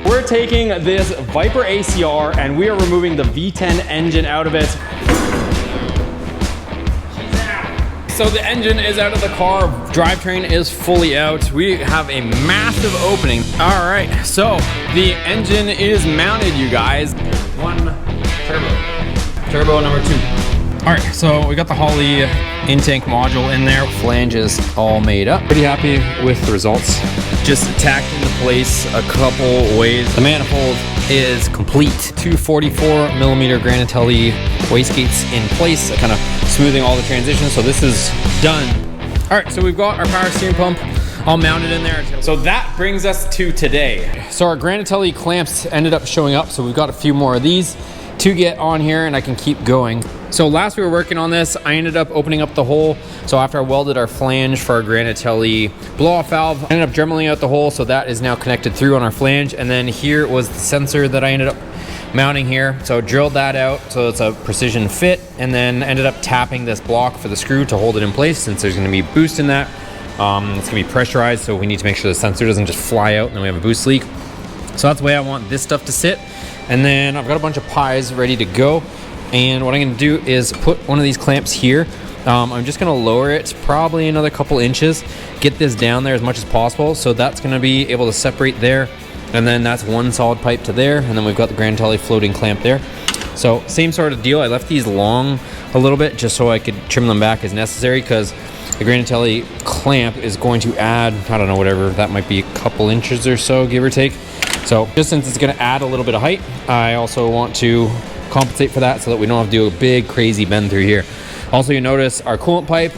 We're taking this Viper ACR and we are removing the V10 engine out of it. So the engine is out of the car, drivetrain is fully out. We have a massive opening. All right, so the engine is mounted, you guys. One turbo number 2. All right, so we got the Holley in-tank module in there. Flange is all made up. Pretty happy with the results. Just tacked into place a couple ways. The manifold is complete. 244mm Granatelli wastegates in place, kind of smoothing all the transitions. So this is done. All right, so we've got our power steering pump all mounted in there. So that brings us to today. So our Granatelli clamps ended up showing up. So we've got a few more of these to get on here and I can keep going. So last we were working on this, I ended up opening up the hole. So after I welded our flange for our Granatelli blow-off valve, I ended up dremeling out the hole. So that is now connected through on our flange. And then here was the sensor that I ended up mounting here. So drilled that out so it's a precision fit, and then ended up tapping this block for the screw to hold it in place since there's gonna be boost in that. It's gonna be pressurized, so we need to make sure the sensor doesn't just fly out and then we have a boost leak. So that's the way I want this stuff to sit. And then I've got a bunch of pies ready to go. And what I'm gonna do is put one of these clamps here. I'm just gonna lower it probably another couple inches, get this down there as much as possible. So that's gonna be able to separate there. And then that's one solid pipe to there. And then we've got the Granatelli floating clamp there. So same sort of deal. I left these long a little bit just so I could trim them back as necessary, because the Granatelli clamp is going to add, I don't know, whatever, that might be a couple inches or so, give or take. So just since it's gonna add a little bit of height, I also want to compensate for that so that we don't have to do a big crazy bend through here. Also, you notice our coolant pipe.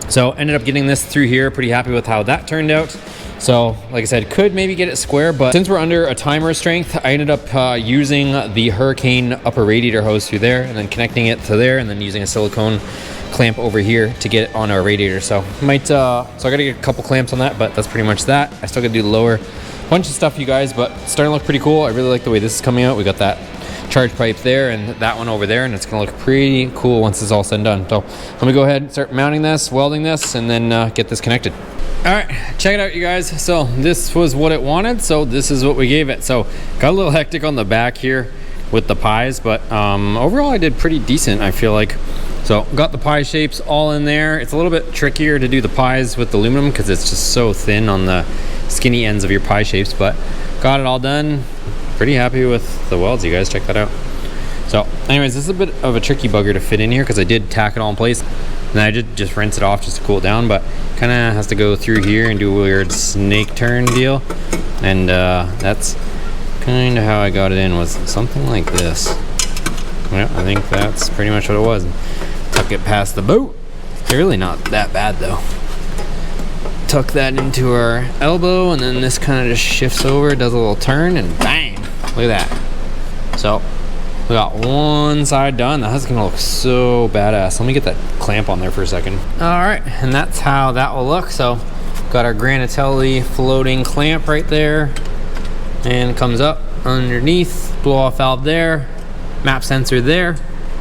So ended up getting this through here. Pretty happy with how that turned out. So like I said, could maybe get it square, but since we're under a timer strength, I ended up using the Hurricane upper radiator hose through there and then connecting it to there and then using a silicone clamp over here to get it on our radiator. So might, so I gotta get a couple clamps on that, but that's pretty much that. I still gotta do the lower bunch of stuff, you guys, but it's starting to look pretty cool. I really like the way this is coming out. We got that charge pipe there and that one over there, and it's gonna look pretty cool once it's all said and done. So let me go ahead and start mounting this, welding this, and then get this connected. All right, check it out, you guys. So this was what it wanted, so this is what we gave it. So got a little hectic on the back here with the pies, but overall I did pretty decent, I feel like. So got the pie shapes all in there. It's a little bit trickier to do the pies with the aluminum because it's just so thin on the skinny ends of your pie shapes, but got it all done. Pretty happy with the welds, you guys. Check that out. So anyways, this is a bit of a tricky bugger to fit in here because I did tack it all in place and I did just rinse it off just to cool it down, but kind of has to go through here and do a weird snake turn deal. And that's kind of how I got it in, was something like this. Yeah, I think that's pretty much what it was. Tuck it past the boat. It's really not that bad though. Tuck that into our elbow, and then this kind of just shifts over, does a little turn, and bang! Look at that. So we got one side done. That's gonna look so badass. Let me get that clamp on there for a second. All right, and that's how that will look. So got our Granatelli floating clamp right there, and it comes up underneath, blow off valve there, map sensor there,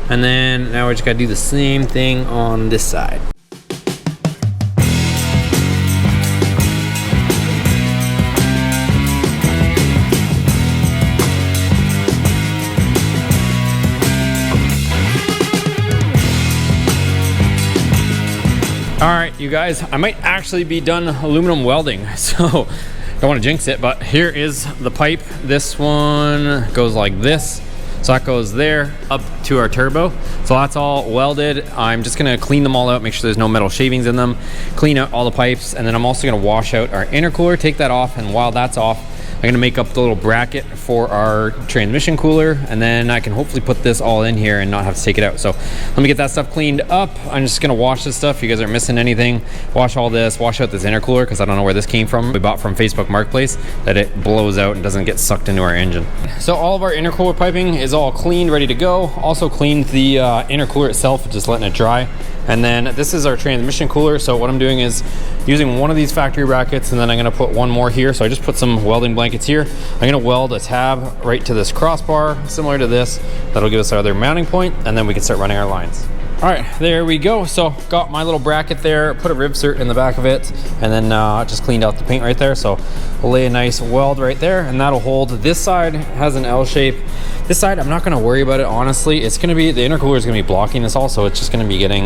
and then now we just gotta do the same thing on this side. All right, you guys, I might actually be done aluminum welding, so don't want to jinx it, but here is the pipe. This one goes like this. So that goes there up to our turbo. So that's all welded. I'm just gonna clean them all out, make sure there's no metal shavings in them, clean out all the pipes, and then I'm also gonna wash out our intercooler, take that off, and while that's off, I'm gonna make up the little bracket for our transmission cooler, and then I can hopefully put this all in here and not have to take it out. So let me get that stuff cleaned up. I'm just gonna wash this stuff. You guys aren't missing anything. Wash all this, wash out this intercooler, because I don't know where this came from. We bought from Facebook Marketplace, that it blows out and doesn't get sucked into our engine. So all of our intercooler piping is all cleaned, ready to go. Also cleaned the intercooler itself, just letting it dry. And then this is our transmission cooler. So what I'm doing is using one of these factory brackets, and then I'm gonna put one more here. So I just put some welding blankets here. I'm gonna weld a tab right to this crossbar, similar to this. That'll give us our other mounting point, and then we can start running our lines. All right, there we go. So got my little bracket there, put a rib cert in the back of it, and then just cleaned out the paint right there. So we'll lay a nice weld right there, and that'll hold. This side has an L shape. This side, I'm not gonna worry about it, honestly. It's gonna be, the intercooler is gonna be blocking this all, so it's just gonna be getting,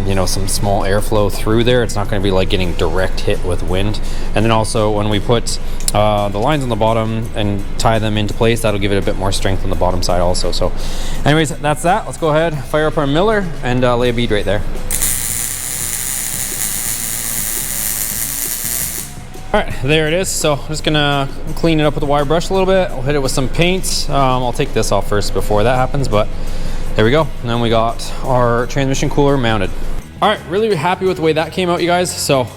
you know, some small airflow through there. It's not gonna be like getting direct hit with wind. And then also when we put the lines on the bottom and tie them into place, that'll give it a bit more strength on the bottom side also. So anyways, that's that. Let's go ahead, fire up our miller, and lay a bead right there. All right, there it is. So I'm just gonna clean it up with a wire brush a little bit. I'll hit it with some paint. I'll take this off first before that happens, but there we go. And then we got our transmission cooler mounted. All right, really happy with the way that came out, you guys. So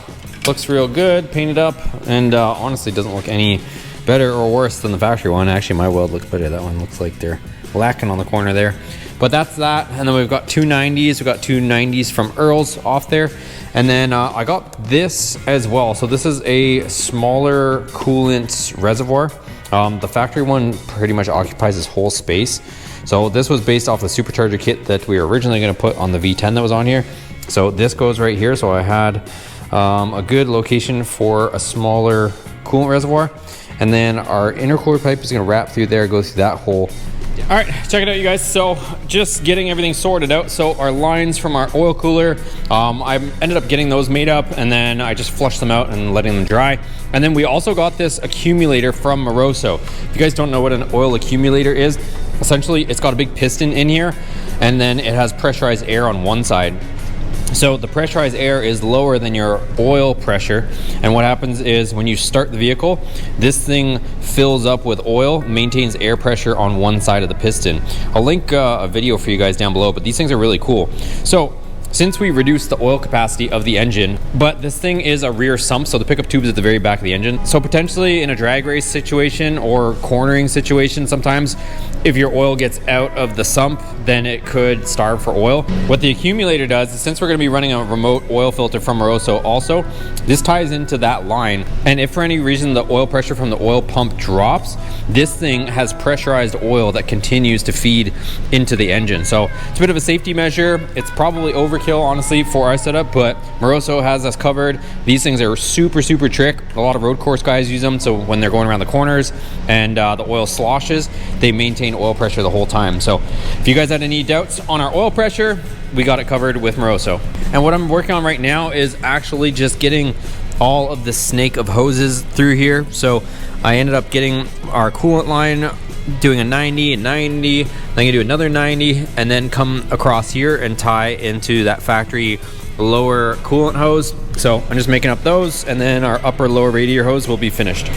looks real good, painted up, and honestly doesn't look any better or worse than the factory one. Actually, my weld looks better. That one looks like they're lacking on the corner there. But that's that. And then we've got two 90s. We've got two 90s from Earl's off there. And then I got this as well. So this is a smaller coolant reservoir. The factory one pretty much occupies this whole space. So this was based off the supercharger kit that we were originally going to put on the V10 that was on here. So this goes right here. So I had a good location for a smaller coolant reservoir. And then our intercooler pipe is going to wrap through there, go through that hole. All right, check it out, you guys. So just getting everything sorted out. So our lines from our oil cooler, I ended up getting those made up, and then I just flushed them out and letting them dry. And then we also got this accumulator from Moroso. If you guys don't know what an oil accumulator is, essentially it's got a big piston in here, and then it has pressurized air on one side. So the pressurized air is lower than your oil pressure, and what happens is when you start the vehicle, this thing fills up with oil, maintains air pressure on one side of the piston. I'll link a video for you guys down below, but these things are really cool. So since we reduced the oil capacity of the engine, but this thing is a rear sump, so the pickup tube is at the very back of the engine. So potentially in a drag race situation or cornering situation, sometimes if your oil gets out of the sump, then it could starve for oil. What the accumulator does is, since we're gonna be running a remote oil filter from Moroso also, this ties into that line. And if for any reason the oil pressure from the oil pump drops, this thing has pressurized oil that continues to feed into the engine. So it's a bit of a safety measure. It's probably overkill, honestly, for our setup, but Moroso has us covered. These things are super, super trick. A lot of road course guys use them, so when they're going around the corners and the oil sloshes, they maintain oil pressure the whole time. So if you guys had any doubts on our oil pressure, we got it covered with Moroso. And what I'm working on right now is actually just getting all of the snake of hoses through here. So I ended up getting our coolant line, doing a 90, a 90, then I'm gonna do another 90, and then come across here and tie into that factory lower coolant hose. So I'm just making up those, and then our upper lower radiator hose will be finished.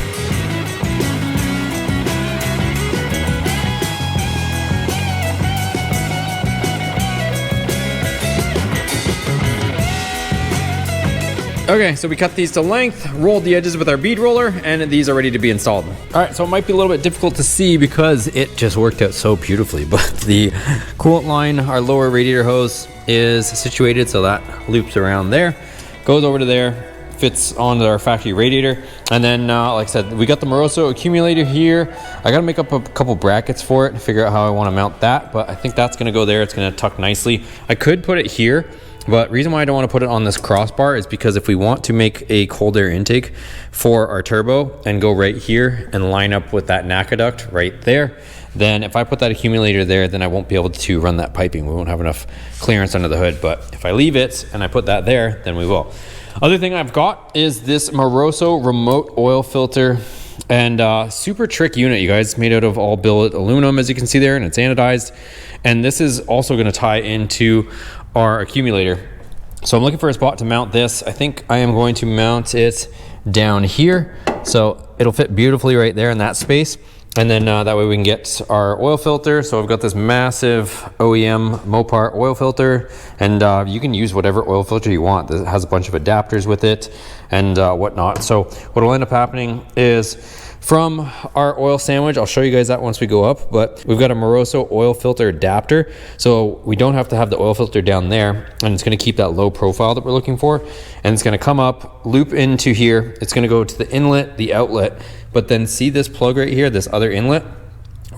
Okay, so we cut these to length, rolled the edges with our bead roller, and these are ready to be installed. All right, so it might be a little bit difficult to see because it just worked out so beautifully, but the coolant line, our lower radiator hose, is situated so that loops around there, goes over to there, fits onto our factory radiator. And then, like I said, we got the Moroso accumulator here. I gotta make up a couple brackets for it, figure out how I wanna mount that, but I think that's gonna go there. It's gonna tuck nicely. I could put it here, but reason why I don't want to put it on this crossbar is because if we want to make a cold air intake for our turbo and go right here and line up with that NACA duct right there, then if I put that accumulator there, then I won't be able to run that piping. We won't have enough clearance under the hood. But if I leave it and I put that there, then we will. Other thing I've got is this Moroso remote oil filter, and super trick unit, you guys, made out of all billet aluminum, as you can see there, and it's anodized. And this is also going to tie into our accumulator. So I'm looking for a spot to mount this. I think I am going to mount it down here, so it'll fit beautifully right there in that space. And then that way we can get our oil filter. So I've got this massive OEM Mopar oil filter, and you can use whatever oil filter you want. It has a bunch of adapters with it and whatnot. So what will end up happening is, from our oil sandwich, I'll show you guys that once we go up, but we've got a Moroso oil filter adapter, so we don't have to have the oil filter down there, and it's going to keep that low profile that we're looking for. And it's going to come up, loop into here, it's going to go to the inlet, the outlet, but then see this plug right here, this other inlet?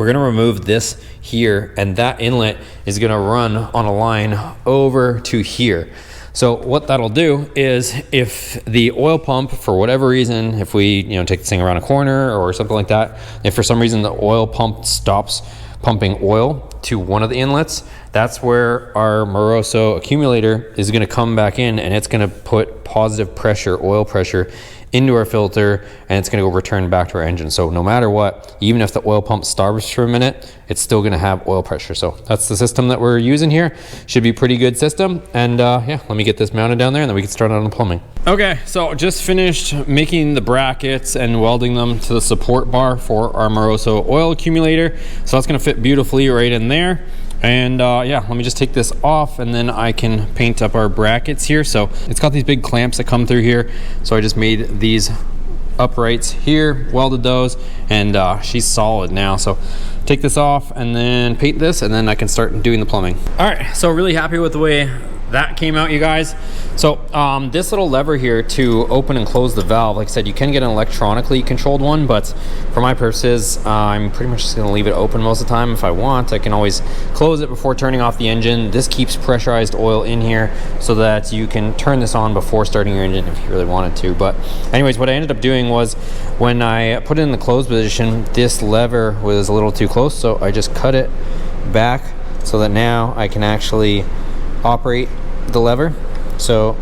we're gonna remove this here, and that inlet is gonna run on a line over to here. So what that'll do is, if the oil pump, for whatever reason, if we take this thing around a corner or something like that, if for some reason the oil pump stops pumping oil to one of the inlets, that's where our Moroso accumulator is going to come back in, and it's going to put positive pressure, oil pressure, into our filter, and it's going to go return back to our engine. So no matter what, even if the oil pump starves for a minute, it's still going to have oil pressure. So that's the system that we're using here. Should be a pretty good system. And yeah, let me get this mounted down there, and then we can start on the plumbing. Okay, so just finished making the brackets and welding them to the support bar for our Moroso oil accumulator. So that's going to fit beautifully right in there. And yeah, let me just take this off, and then I can paint up our brackets here. So it's got these big clamps that come through here. So I just made these uprights here, welded those, and she's solid now. So take this off and then paint this, and then I can start doing the plumbing. All right, so really happy with the way that came out, you guys. So this little lever here to open and close the valve, like I said, you can get an electronically controlled one, but for my purposes, I'm pretty much just gonna leave it open most of the time. If I want, I can always close it before turning off the engine. This keeps pressurized oil in here so that you can turn this on before starting your engine if you really wanted to. But anyways, what I ended up doing was, when I put it in the closed position, this lever was a little too close, so I just cut it back so that now I can actually operate the lever. So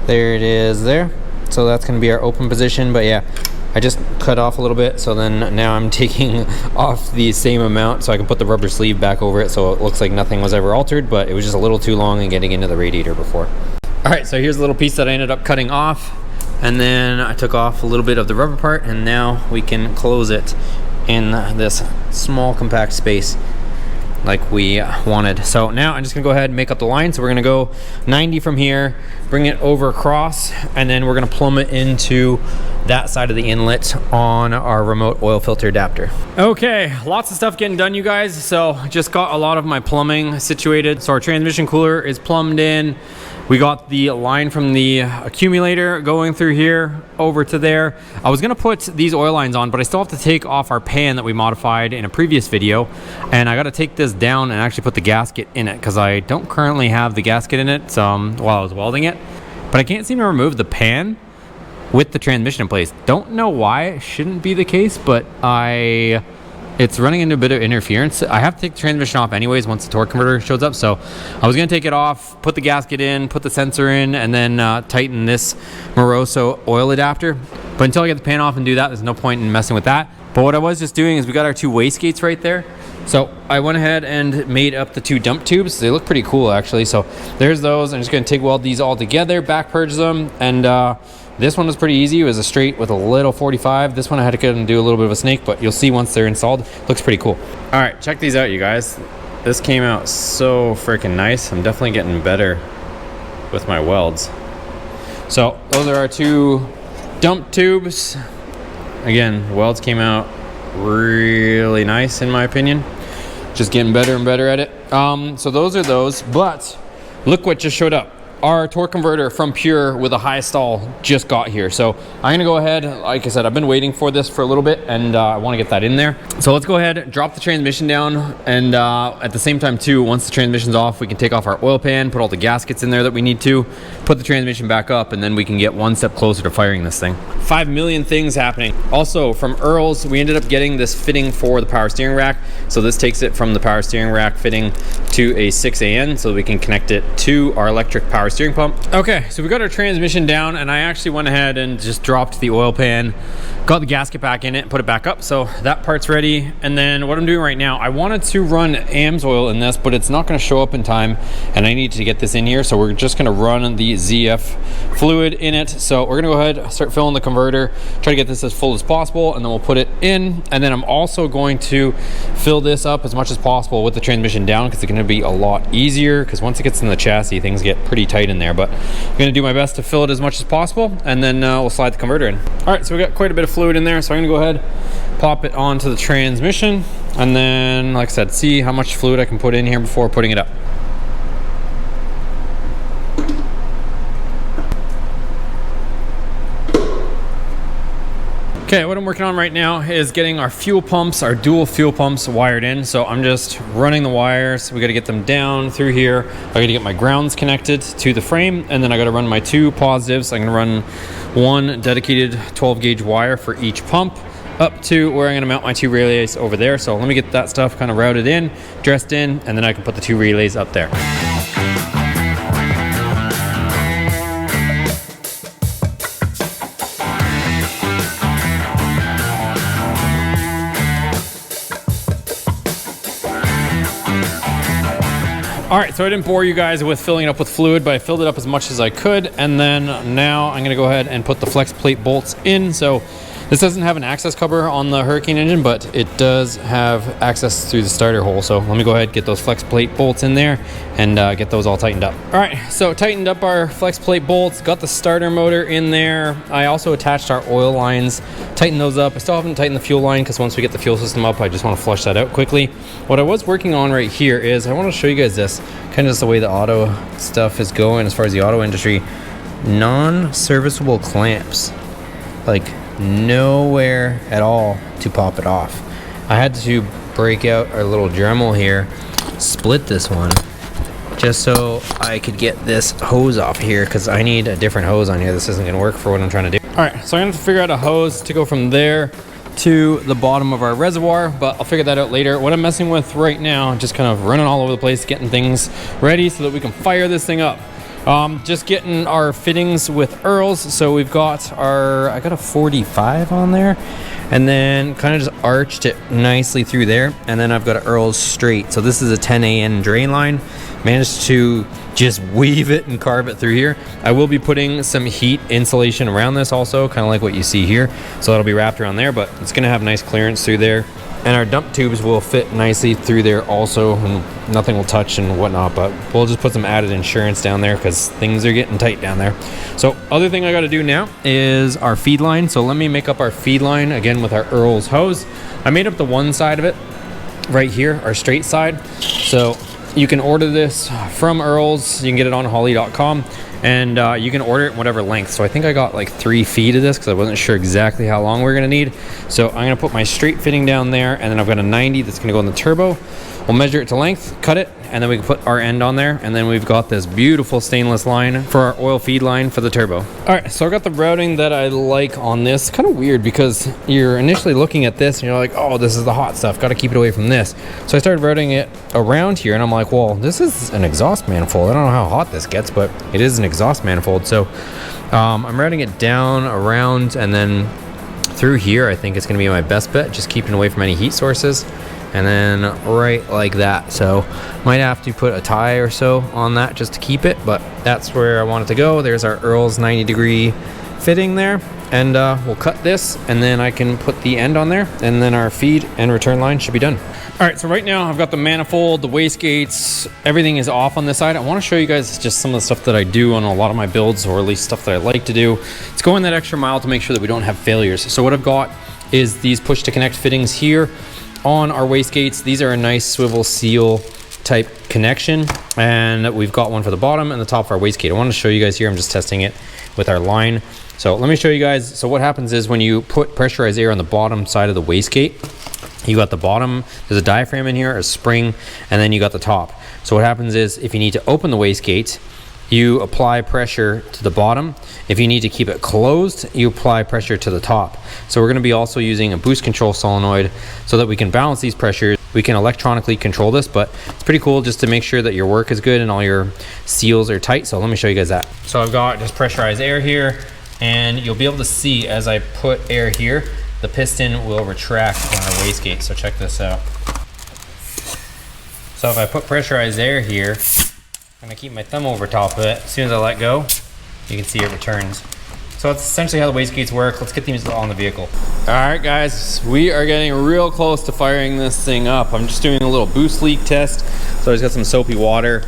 there it is there. So that's going to be our open position. But yeah, I just cut off a little bit, so then now I'm taking off the same amount so I can put the rubber sleeve back over it, so it looks like nothing was ever altered, but it was just a little too long and getting into the radiator before. All right, so here's a little piece that I ended up cutting off, and then I took off a little bit of the rubber part, and now we can close it in this small compact space like we wanted. So now I'm just gonna go ahead and make up the line. So we're gonna go 90 from here, bring it over across, and then we're gonna plumb it into that side of the inlet on our remote oil filter adapter. Okay, lots of stuff getting done, you guys. So just got a lot of my plumbing situated. So our transmission cooler is plumbed in. We got the line from the accumulator going through here over to there. I was gonna put these oil lines on, but I still have to take off our pan that we modified in a previous video, and I gotta take this down and actually put the gasket in it, because I don't currently have the gasket in it while I was welding it. But I can't seem to remove the pan with the transmission in place. Don't know why. It shouldn't be the case, but it's running into a bit of interference. I have to take the transmission off anyways once the torque converter shows up. So I was gonna take it off, put the gasket in, put the sensor in, and then tighten this Moroso oil adapter. But until I get the pan off and do that, there's no point in messing with that. But what I was just doing is, we got our two wastegates right there. So I went ahead and made up the two dump tubes. They look pretty cool actually. So there's those. I'm just gonna TIG weld these all together, back purge them, and this one was pretty easy. It was a straight with a little 45. This one I had to go and do a little bit of a snake, but you'll see once they're installed. Looks pretty cool. All right, check these out, you guys. This came out so freaking nice. I'm definitely getting better with my welds. So those are our two dump tubes. Again, welds came out really nice in my opinion. Just getting better and better at it. So those are those, but look what just showed up. Our torque converter from Pure with a high stall just got here. So I'm gonna go ahead, like I said, I've been waiting for this for a little bit, and I wanna get that in there. So let's go ahead, drop the transmission down, and at the same time too, once the transmission's off, we can take off our oil pan, put all the gaskets in there that we need to, put the transmission back up, and then we can get one step closer to firing this thing. 5 million things happening. Also from Earl's, we ended up getting this fitting for the power steering rack. So this takes it from the power steering rack fitting to a 6AN, so we can connect it to our electric power steering pump. Okay, so we got our transmission down, and I actually went ahead and just dropped the oil pan, got the gasket back in it, and put it back up. So that part's ready. And then what I'm doing right now, I wanted to run AMS oil in this, but it's not going to show up in time, and I need to get this in here. So we're just going to run the ZF fluid in it. So we're going to go ahead, start filling the converter, try to get this as full as possible, and then we'll put it in. And then I'm also going to fill this up as much as possible with the transmission down, because it's going to be a lot easier, because once it gets in the chassis, things get pretty tight in there. But I'm going to do my best to fill it as much as possible, and then we'll slide the converter in. All right, so we got quite a bit of fluid in there, so I'm going to go ahead, pop it onto the transmission, and then, like I said, see how much fluid I can put in here before putting it up. Okay, what I'm working on right now is getting our fuel pumps, our dual fuel pumps wired in. So I'm just running the wires. We got to get them down through here. I got to get my grounds connected to the frame, and then I got to run my 2 positives. I'm going to run 1 dedicated 12 gauge wire for each pump up to where I'm going to mount my 2 relays over there. So let me get that stuff kind of routed in, dressed in, and then I can put the 2 relays up there. All right, so I didn't bore you guys with filling it up with fluid, but I filled it up as much as I could. And then now I'm gonna go ahead and put the flex plate bolts in. So this doesn't have an access cover on the Hurricane engine, but it does have access through the starter hole. So let me go ahead and get those flex plate bolts in there and get those all tightened up. All right, so tightened up our flex plate bolts, got the starter motor in there. I also attached our oil lines, tightened those up. I still haven't tightened the fuel line because once we get the fuel system up, I just want to flush that out quickly. What I was working on right here is I want to show you guys this, kind of just the way the auto stuff is going as far as the auto industry. Non-serviceable clamps, like nowhere at all to pop it off. I had to break out our little Dremel here, split this one just so I could get this hose off here, because I need a different hose on here. This isn't gonna work for what I'm trying to do. All right, so I'm gonna have to figure out a hose to go from there to the bottom of our reservoir, but I'll figure that out later. What I'm messing with right now, just kind of running all over the place, getting things ready so that we can fire this thing up. Just getting our fittings with Earls. So we've got I got a 45 on there, and then kind of just arched it nicely through there. And then I've got an Earls straight. So this is a 10 AN drain line. Managed to just weave it and carve it through here. I will be putting some heat insulation around this also, kind of like what you see here. So that'll be wrapped around there, but it's gonna have nice clearance through there. And our dump tubes will fit nicely through there also, and nothing will touch and whatnot, but we'll just put some added insurance down there because things are getting tight down there. So other thing I got to do now is our feed line. So let me make up our feed line again with our Earls hose. I made up the one side of it right here, our straight side. So you can order this from Earls. You can get it on holly.com, and you can order it in whatever length. So I think I got like 3 feet of this because I wasn't sure exactly how long we're gonna need. So I'm gonna put my straight fitting down there, and then I've got a 90 that's gonna go in the turbo. We'll measure it to length, cut it, and then we can put our end on there. And then we've got this beautiful stainless line for our oil feed line for the turbo. All right, so I got the routing that I like on this. Kind of weird because you're initially looking at this and you're like, oh, this is the hot stuff, got to keep it away from this. So I started routing it around here, and I'm like, well, this is an exhaust manifold. I don't know how hot this gets, but it is an exhaust manifold. So I'm routing it down, around, and then through here. I think it's going to be my best bet, just keeping away from any heat sources. And then right like that. So might have to put a tie or so on that just to keep it, but that's where I want it to go. There's our Earls 90-degree fitting there, and we'll cut this, and then I can put the end on there, and then our feed and return line should be done. All right, so right now I've got the manifold, the wastegates, everything is off on this side. I want to show you guys just some of the stuff that I do on a lot of my builds, or at least stuff that I like to do. It's going that extra mile to make sure that we don't have failures. So what I've got is these push to connect fittings here on our wastegates. These are a nice swivel seal type connection, and we've got one for the bottom and the top of our wastegate. I want to show you guys here. I'm just testing it with our line. So let me show you guys. So what happens is when you put pressurized air on the bottom side of the wastegate, you got the bottom, there's a diaphragm in here, a spring, and then you got the top. So what happens is if you need to open the wastegate, you apply pressure to the bottom. If you need to keep it closed, you apply pressure to the top. So we're going to be also using a boost control solenoid so that we can balance these pressures. We can electronically control this, but it's pretty cool just to make sure that your work is good and all your seals are tight. So let me show you guys that. So I've got just pressurized air here, and you'll be able to see as I put air here, the piston will retract on our wastegate. So check this out. So if I put pressurized air here, I'm gonna keep my thumb over top of it. As soon as I let go, you can see it returns. So that's essentially how the wastegates work. Let's get these on the vehicle. All right, guys, we are getting real close to firing this thing up. I'm just doing a little boost leak test. So I just got some soapy water.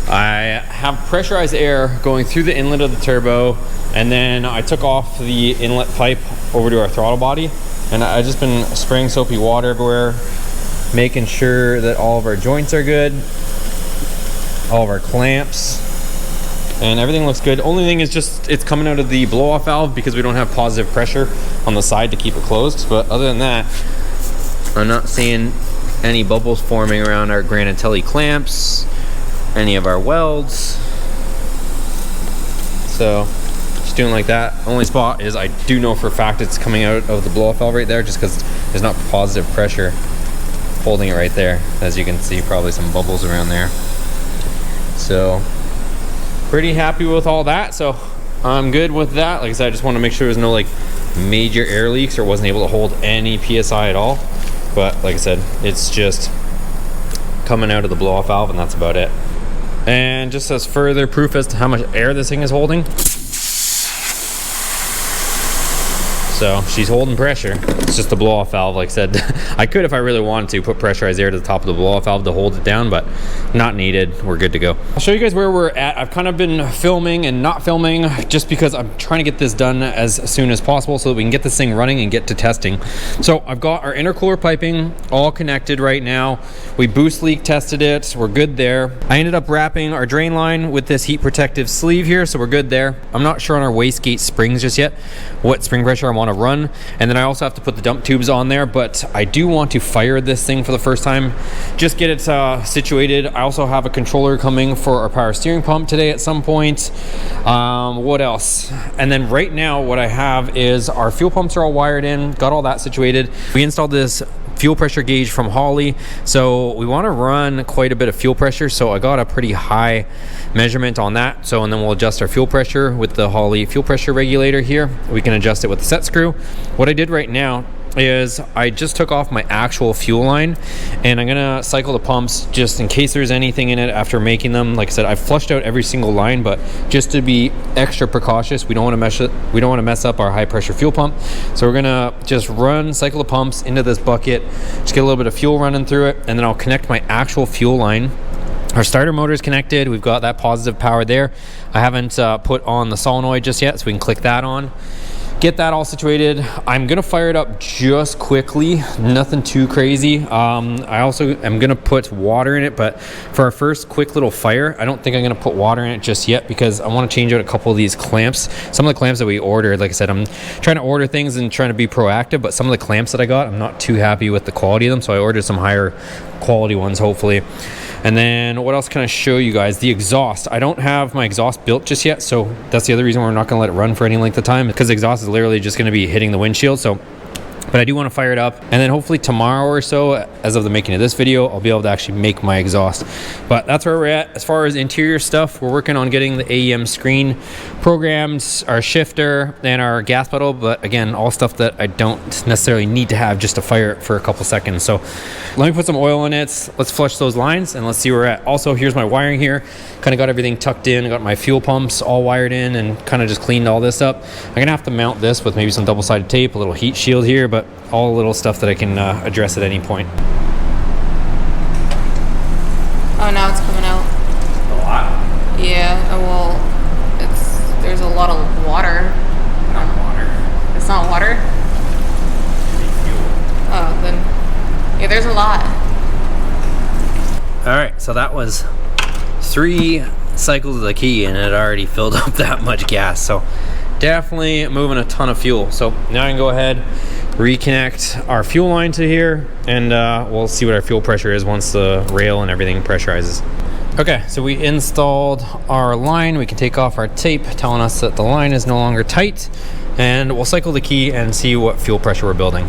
I have pressurized air going through the inlet of the turbo, and then I took off the inlet pipe over to our throttle body, and I've just been spraying soapy water everywhere, making sure that all of our joints are good, all of our clamps, and everything looks good. Only thing is just it's coming out of the blow-off valve because we don't have positive pressure on the side to keep it closed. But other than that, I'm not seeing any bubbles forming around our Granatelli clamps, any of our welds. So just doing like that. Only spot is I do know for a fact it's coming out of the blow-off valve right there, just because there's not positive pressure holding it right there. As you can see, probably some bubbles around there. So pretty happy with all that. So I'm good with that. Like I said, I just want to make sure there's no like major air leaks or wasn't able to hold any PSI at all. But like I said, it's just coming out of the blow-off valve, and that's about it. And just as further proof as to how much air this thing is holding, so she's holding pressure. It's just the blow-off valve. Like I said, I could, if I really wanted to, put pressurized air to the top of the blow-off valve to hold it down, but not needed. We're good to go. I'll show you guys where we're at. I've kind of been filming and not filming just because I'm trying to get this done as soon as possible so that we can get this thing running and get to testing. So I've got our intercooler piping all connected right now. We boost leak tested it. We're good there. I ended up wrapping our drain line with this heat protective sleeve here, so we're good there. I'm not sure on our wastegate springs just yet what spring pressure I want to run, and then I also have to put the dump tubes on there, but I do want to fire this thing for the first time, just get it situated. I also have a controller coming for our power steering pump today at some point. What else? And then right now what I have is our fuel pumps are all wired in, got all that situated. We installed this fuel pressure gauge from Holley, so we want to run quite a bit of fuel pressure, so I got a pretty high measurement on that. So and then we'll adjust our fuel pressure with the Holley fuel pressure regulator here. We can adjust it with the set screw. What I did right now is I just took off my actual fuel line, and I'm gonna cycle the pumps just in case there's anything in it after making them. Like I said, I've flushed out every single line, but just to be extra precautious, we don't want to mess up our high pressure fuel pump. So we're gonna just cycle the pumps into this bucket, just get a little bit of fuel running through it, and then I'll connect my actual fuel line. Our starter motor is connected. We've got that positive power there. I haven't put on the solenoid just yet, so we can click that on. Get that all situated. I'm gonna fire it up just quickly, nothing too crazy. I also am gonna put water in it, but for our first quick little fire, I don't think I'm gonna put water in it just yet because I wanna change out a couple of these clamps. Some of the clamps that we ordered, like I said, I'm trying to order things and trying to be proactive, but some of the clamps that I got, I'm not too happy with the quality of them, so I ordered some higher quality ones, hopefully. And then what else can I show you guys? The exhaust. I don't have my exhaust built just yet, so that's the other reason we're not gonna let it run for any length of time, because the exhaust is literally just gonna be hitting the windshield. So but I do want to fire it up, and then hopefully tomorrow or so, as of the making of this video, I'll be able to actually make my exhaust. But that's where we're at. As far as interior stuff, we're working on getting the AEM screen programmed, our shifter, and our gas pedal, but again, all stuff that I don't necessarily need to have just to fire it for a couple seconds. So let me put some oil in it, let's flush those lines, and let's see where we're at. Also, here's my wiring here. Kind of got everything tucked in, got my fuel pumps all wired in, and kind of just cleaned all this up. I'm gonna have to mount this with maybe some double-sided tape, a little heat shield here, but all little stuff that I can address at any point. Oh, now it's coming out. A lot? Yeah, well, there's a lot of water. Not water. It's not water? Oh, then, yeah, there's a lot. All right, so that was 3 cycles of the key, and it already filled up that much gas. So definitely moving a ton of fuel. So now I can go ahead, reconnect our fuel line to here, and we'll see what our fuel pressure is once the rail and everything pressurizes. Okay, so we installed our line. We can take off our tape telling us that the line is no longer tight, and we'll cycle the key and see what fuel pressure we're building.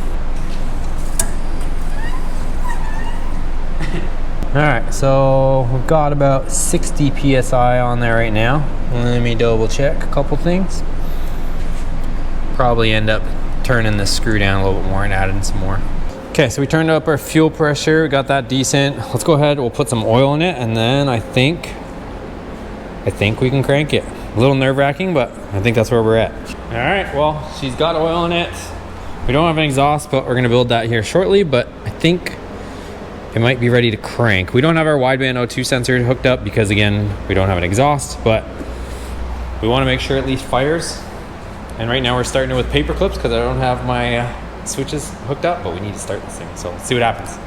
All right, so we've got about 60 PSI on there right now. Let me double check a couple things. Probably end up turning this screw down a little bit more and adding some more. Okay, so we turned up our fuel pressure, we got that decent. Let's go ahead, we'll put some oil in it, and then I think we can crank it. A little nerve-wracking, but I think that's where we're at. All right, well, she's got oil in it. We don't have an exhaust, but we're gonna build that here shortly, but I think it might be ready to crank. We don't have our wideband O2 sensor hooked up because, again, we don't have an exhaust, but we wanna make sure it at least fires. And right now we're starting it with paper clips because I don't have my switches hooked up, but we need to start this thing. So let's see what happens.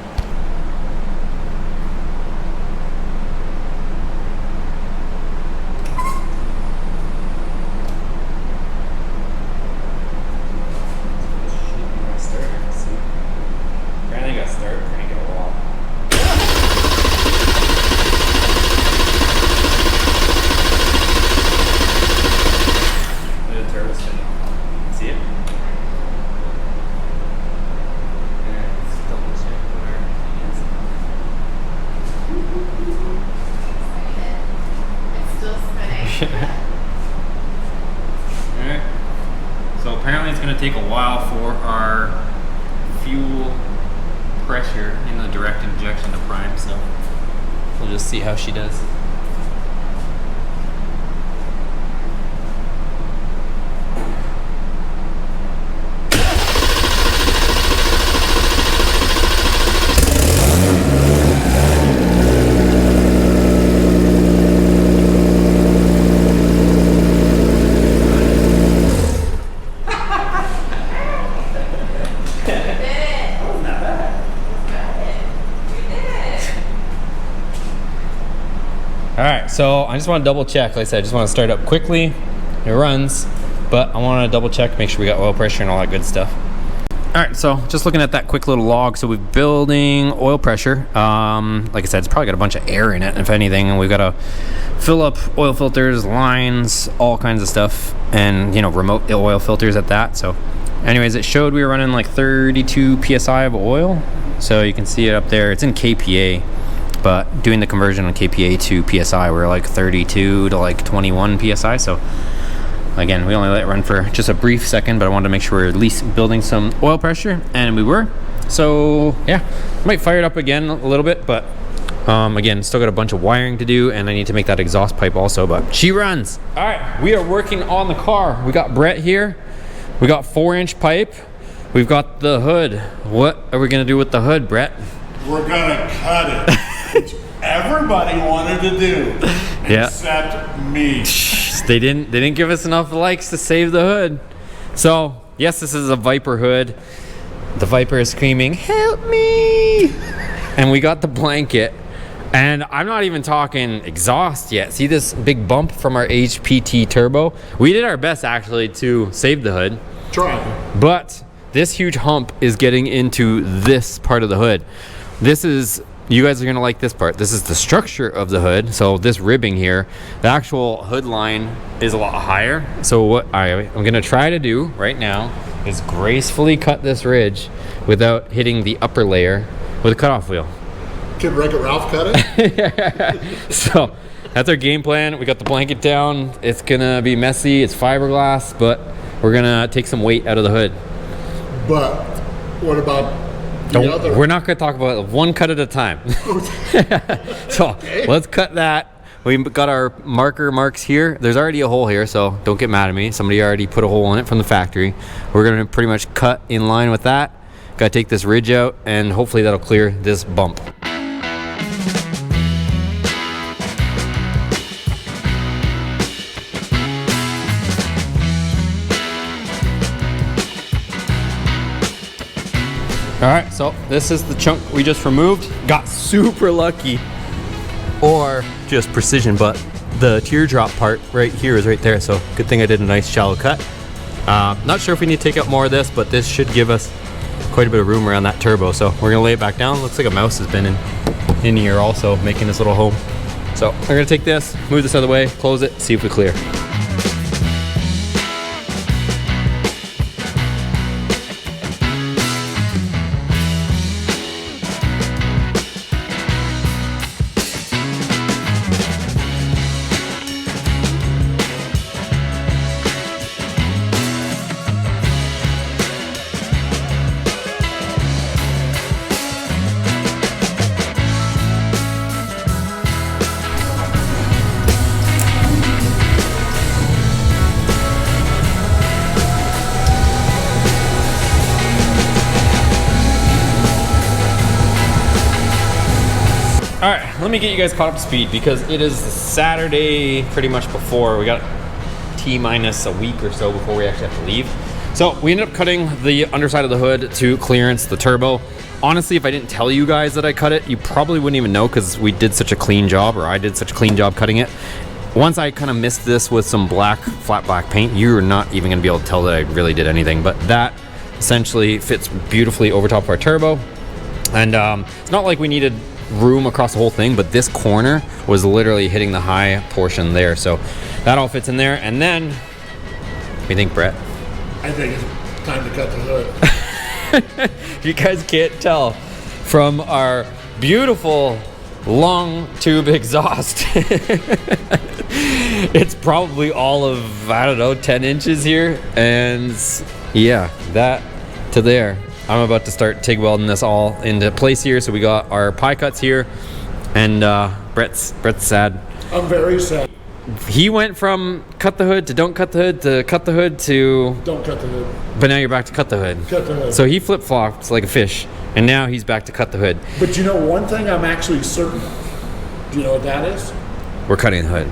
take a while for our fuel pressure in the direct injection to prime, so we'll just see how she does. Alright, so I just want to double check. Like I said, I just want to start up quickly. It runs, but I want to double check, make sure we got oil pressure and all that good stuff. Alright, so just looking at that quick little log. So we're building oil pressure. Like I said, it's probably got a bunch of air in it, if anything. And we've got to fill up oil filters, lines, all kinds of stuff. And, you know, remote oil filters at that. So anyways, it showed we were running like 32 PSI of oil. So you can see it up there. It's in KPA. But doing the conversion on KPA to PSI, we're like 32 to like 21 PSI. So again, we only let it run for just a brief second, but I wanted to make sure we're at least building some oil pressure, and we were. So yeah, might fire it up again a little bit, but again, still got a bunch of wiring to do, and I need to make that exhaust pipe also, but she runs. All right, we are working on the car. We got Brett here. We got 4-inch pipe. We've got the hood. What are we gonna do with the hood, Brett? We're gonna cut it. Which everybody wanted to do, except me. They didn't give us enough likes to save the hood. So yes, this is a Viper hood. The Viper is screaming, "Help me!" And we got the blanket. And I'm not even talking exhaust yet. See this big bump from our HPT turbo? We did our best actually to save the hood. Try. But this huge hump is getting into this part of the hood. This is, you guys are gonna like this part. This is the structure of the hood. So this ribbing here, the actual hood line is a lot higher. So what I'm gonna try to do right now is gracefully cut this ridge without hitting the upper layer with a cutoff wheel. Can Wreck-It Ralph cut it? So that's our game plan. We got the blanket down. It's gonna be messy. It's fiberglass, but we're gonna take some weight out of the hood. But what about we're not going to talk about it one cut at a time. So okay. Let's cut that. We got our marks here. There's already a hole here, so don't get mad at me. Somebody already put a hole in it from the factory. We're going to pretty much cut in line with that. Got to take this ridge out, and hopefully that'll clear this bump. All right, so this is the chunk we just removed. Got super lucky, or just precision, but the teardrop part right here is right there. So good thing I did a nice shallow cut. Not sure if we need to take out more of this, but this should give us quite a bit of room around that turbo. So we're gonna lay it back down. Looks like a mouse has been in here also, making this little home. So we're gonna take this, move this out of the way, close it, see if we clear. All right, let me get you guys caught up to speed because it is Saturday pretty much before. We got T-minus a week or so before we actually have to leave. So we ended up cutting the underside of the hood to clearance the turbo. Honestly, if I didn't tell you guys that I cut it, you probably wouldn't even know because we did such a clean job, or I did such a clean job cutting it. Once I kind of missed this with some flat black paint, you're not even gonna be able to tell that I really did anything, but that essentially fits beautifully over top of our turbo. And it's not like we needed room across the whole thing, but this corner was literally hitting the high portion there, so that all fits in there. And then what do you think, Brett? I think it's time to cut the hood. You guys can't tell from our beautiful long tube exhaust. It's probably all of, I don't know, 10 inches here, and Yeah, that to there. I'm about to start TIG welding this all into place here. So we got our pie cuts here, and Brett's sad. I'm very sad. He went from cut the hood to don't cut the hood to cut the hood to Don't cut the hood. but now you're back to cut the hood. Cut the hood. So he flip-flops like a fish, and now he's back to cut the hood. But you know one thing I'm actually certain of? Do you know what that is? We're cutting the hood.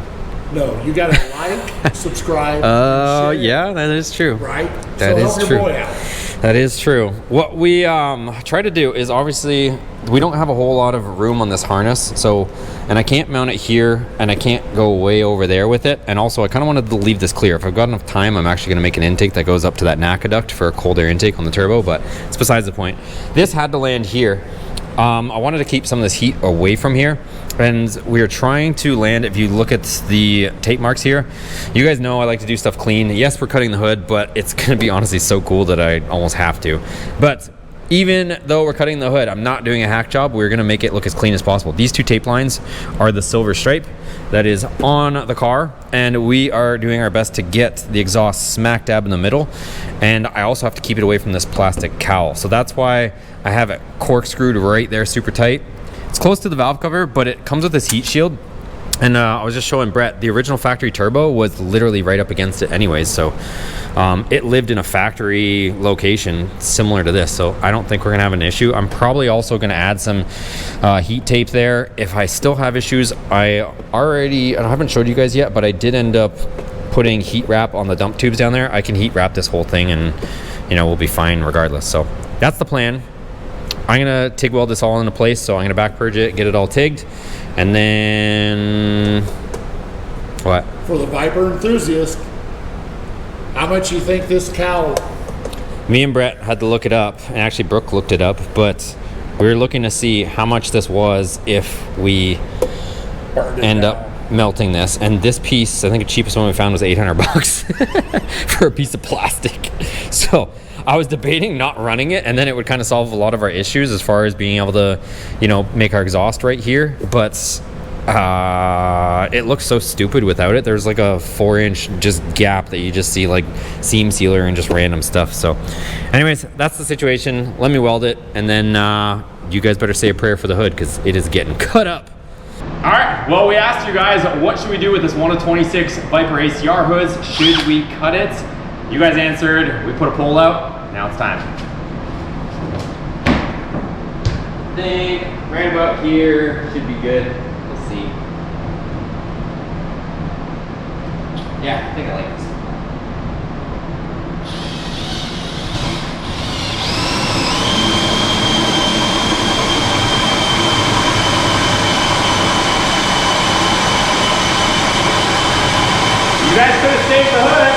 No, you gotta like, subscribe. Oh, share, that is true. right? That so is help true. Your boy out. That is true. What we try to do is, obviously we don't have a whole lot of room on this harness, so, and I can't mount it here, and I can't go way over there with it, and also I kind of wanted to leave this clear. If I've got enough time, I'm actually going to make an intake that goes up to that NACA duct for a cold air intake on the turbo, but it's besides the point. This had to land here. I wanted to keep some of this heat away from here, and we are trying to land. If you look at the tape marks here, you guys know I like to do stuff clean. Yes, we're cutting the hood, but it's gonna be honestly so cool that I almost have to. But even though we're cutting the hood, I'm not doing a hack job. We're gonna make it look as clean as possible. These two tape lines are the silver stripe that is on the car, and we are doing our best to get the exhaust smack dab in the middle. And I also have to keep it away from this plastic cowl. So that's why I have it corkscrewed right there super tight. It's close to the valve cover, but it comes with this heat shield. And I was just showing Brett, the original factory turbo was literally right up against it anyways. So it lived in a factory location similar to this. So I don't think we're gonna have an issue. I'm probably also gonna add some heat tape there. If I still have issues, I haven't showed you guys yet, but I did end up putting heat wrap on the dump tubes down there. I can heat wrap this whole thing, and we'll be fine regardless. So that's the plan. I'm gonna TIG weld this all into place, so I'm gonna back purge it, get it all TIGged, and then what? For the Viper enthusiast, how much you think this cowl? Me and Brett had to look it up, and actually Brooke looked it up, but we were looking to see how much this was if we end up melting this. And this piece, I think the cheapest one we found was 800 bucks for a piece of plastic. So I was debating not running it, and then it would kind of solve a lot of our issues as far as being able to, make our exhaust right here. But it looks so stupid without it. There's like a 4-inch just gap that you just see, like seam sealer and just random stuff. So anyways, that's the situation. Let me weld it, and then you guys better say a prayer for the hood, because it is getting cut up. All right, well, we asked you guys, what should we do with this 1 of 26 Viper ACR hoods? Should we cut it? You guys answered. We put a poll out. Now it's time. I think right about here should be good. We'll see. Yeah, I think I like this. You guys could have saved the hood.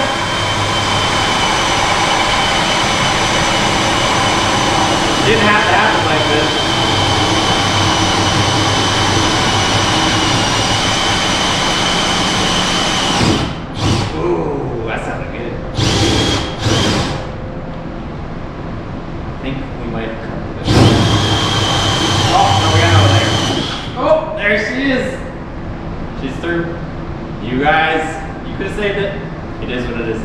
Didn't have to happen like this. Ooh, that sounded good. I think we might have come to this. Oh, no, we got another layer. Oh, there she is. She's through. You guys, you could have saved it. It is what it is.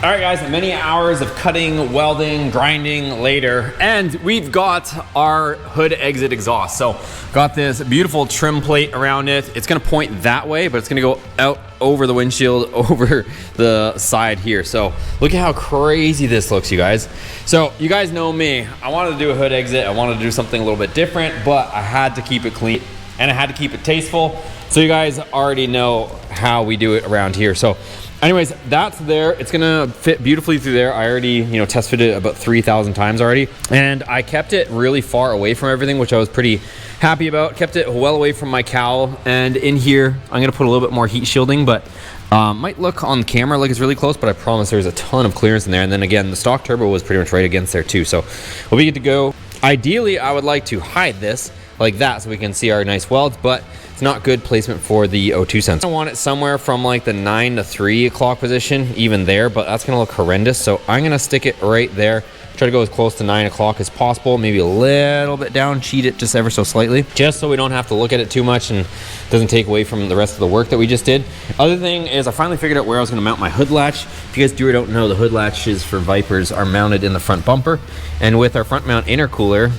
All right, guys, many hours of cutting, welding, grinding later, and we've got our hood exit exhaust. So got this beautiful trim plate around it. It's gonna point that way, but it's gonna go out over the windshield, over the side here. So look at how crazy this looks, you guys. So you guys know me. I wanted to do a hood exit. I wanted to do something a little bit different, but I had to keep it clean and I had to keep it tasteful. So you guys already know how we do it around here. So anyways, that's there. It's gonna fit beautifully through there. I already, test fitted it about 3,000 times already. And I kept it really far away from everything, which I was pretty happy about. Kept it well away from my cowl. And in here, I'm gonna put a little bit more heat shielding, but might look on camera like it's really close, but I promise there's a ton of clearance in there. And then again, the stock turbo was pretty much right against there too. So we'll be good to go. Ideally, I would like to hide this like that so we can see our nice welds, but it's not good placement for the O2 sensor. I want it somewhere from like the 9 to 3 o'clock position, even there, but that's gonna look horrendous. So I'm gonna stick it right there. Try to go as close to 9 o'clock as possible, maybe a little bit down, cheat it just ever so slightly, just so we don't have to look at it too much and doesn't take away from the rest of the work that we just did. Other thing is I finally figured out where I was gonna mount my hood latch. If you guys do or don't know, the hood latches for Vipers are mounted in the front bumper, and with our front mount intercooler,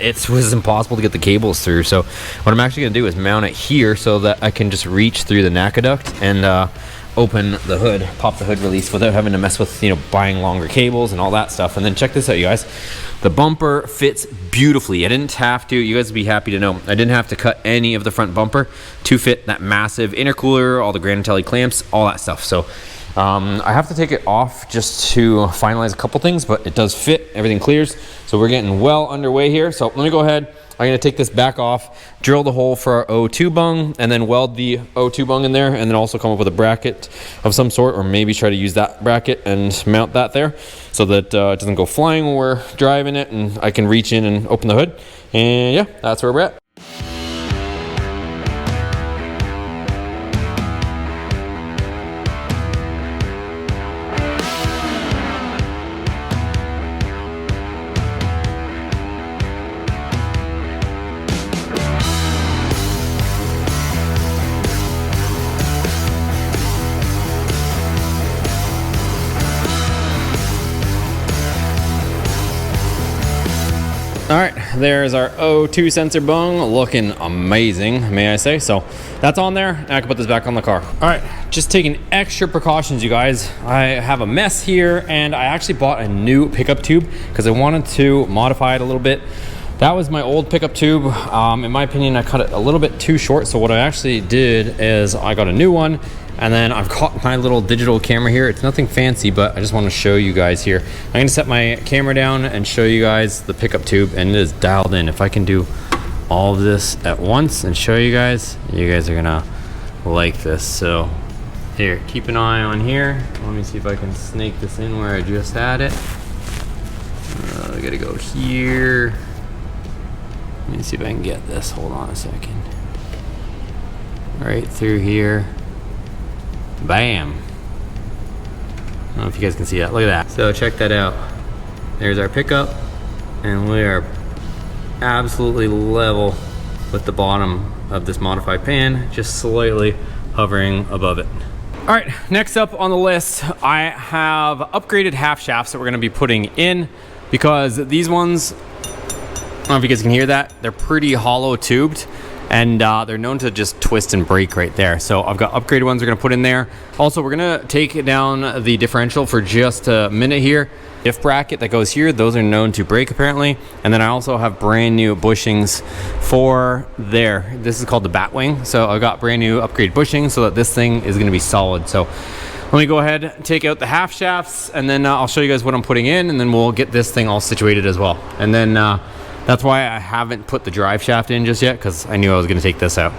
it was impossible to get the cables through. So what I'm actually gonna do is mount it here so that I can just reach through the NACA duct and open the hood, pop the hood release without having to mess with, you know, buying longer cables and all that stuff. And then check this out, you guys. The bumper fits beautifully. I didn't have to, you guys would be happy to know, I didn't have to cut any of the front bumper to fit that massive intercooler, all the Granatelli clamps, all that stuff. So I have to take it off just to finalize a couple things, but it does fit, everything clears. So we're getting well underway here. So let me go ahead. I'm gonna take this back off, drill the hole for our O2 bung, and then weld the O2 bung in there, and then also come up with a bracket of some sort, or maybe try to use that bracket and mount that there so that it doesn't go flying when we're driving it, and I can reach in and open the hood. And yeah, that's where we're at. All right, there's our O2 sensor bung, looking amazing, may I say. So that's on there. I can put this back on the car. All right, just taking extra precautions, you guys. I have a mess here, and I actually bought a new pickup tube because I wanted to modify it a little bit. That was my old pickup tube. In my opinion, I cut it a little bit too short. So what I actually did is I got a new one, and then I've got my little digital camera here. It's nothing fancy, but I just want to show you guys here. I'm gonna set my camera down and show you guys the pickup tube, and it is dialed in. If I can do all of this at once and show you guys are gonna like this. So here, keep an eye on here. Let me see if I can snake this in where I just had it. I gotta go here. Let me see if I can get this. Hold on a second. Right through here. Bam. I don't know if you guys can see that. Look at that. So check that out. There's our pickup, and we are absolutely level with the bottom of this modified pan, just slightly hovering above it. All right, next up on the list, I have upgraded half shafts that we're gonna be putting in, because these ones, I don't know if you guys can hear that, they're pretty hollow tubed, and they're known to just twist and break right there. So I've got upgraded ones we're gonna put in there. Also, we're gonna take down the differential for just a minute here. Diff bracket that goes here, those are known to break apparently. And then I also have brand new bushings for there. This is called the Batwing. So I've got brand new upgraded bushings so that this thing is gonna be solid. So let me go ahead and take out the half shafts, and then I'll show you guys what I'm putting in, and then we'll get this thing all situated as well. And then that's why I haven't put the drive shaft in just yet, because I knew I was gonna take this out.